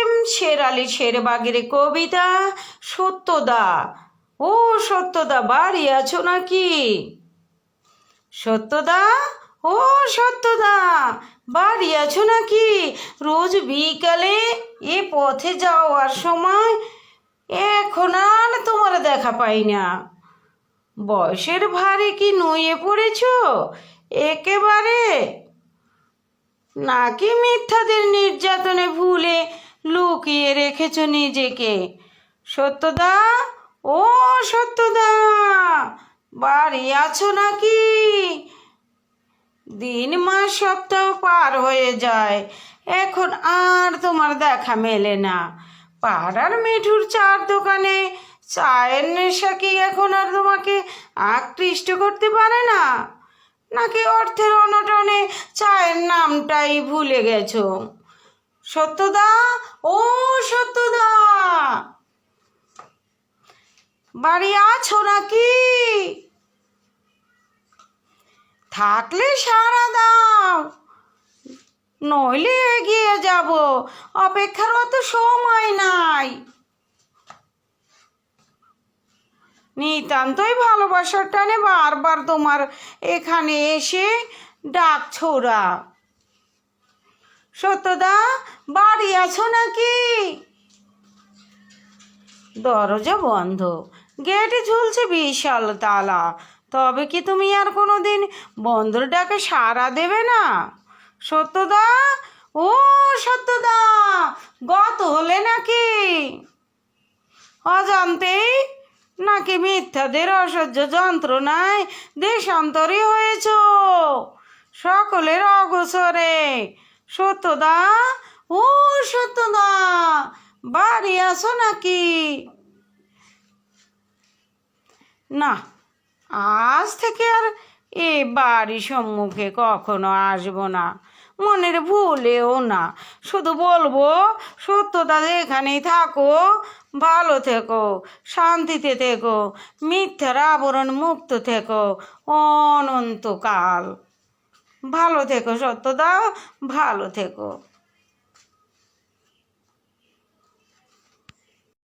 M Sherali শেরবাগের কবিতা সত্যদা। ও সত্যদা, বাড়ি আছো নাকি? সত্যদা, ও সত্যদা, বাড়ি আছো নাকি? রোজ বিকালে এ পথে যাওয়ার সময় এখন আর তোমার দেখা পাই না। বয়সের ভারে কি নুয়ে পড়েছ একেবারে, নাকি মিথ্যাদের নির্যাতনে ভুলে লুকিয়ে রেখেছ নিজেকে? সত্যদা, ও সত্যদা, বাড়ি আছো নাকি? দিন মাস সপ্তাহ পার হয়ে যায়, এখন আর তোমার দেখা মেলে না। পাড়ার মিঠুর চার দোকানে চায়ের নেশা কি এখন আর তোমাকে আকৃষ্ট করতে পারে না? নাকি অর্থের অনটনে চায়ের নামটাই ভুলে গেছো? সত্যদা, ও সত্যদা, বাড়ি আছো নাকি? থাকলে সাড়া দাও, নইলে এগিয়ে যাব, অপেক্ষার অত সময় নাই। নিতান্তই ভালোবাসার টানে বারবার তোমার এখানে এসে ডাকছ ওরা। সত্যদা, বাড়ি আছো নাকি? দরজা বন্ধ, গেটে ঝুলছে বিশাল তালা। তবে কি তুমি আর কোনো দিন বন্ধুর ডাকে সাড়া দেবে না? সত্যদা, ও সত্যদা, গত হলে নাকি? অজান্তেই নাকি মিথ্যাদের অসহ্য যন্ত্রণায় দেশান্তরী হয়েছ সকলের অগোচরে? সত্যদা, ও সত্যদা, বাড়ি আছো নাকি? না, আজ থেকে আর এ বাড়ি সম্মুখে কখনো আসবো না, মনের ভুলেও না। শুধু বলবো, সত্যদা এখানেই থাকো, ভালো থেকো, শান্তিতে থেকো, মিথ্যার আবরণ মুক্ত থেকো অনন্তকাল। ভালো থেকো সত্যদা, ভালো থেকো।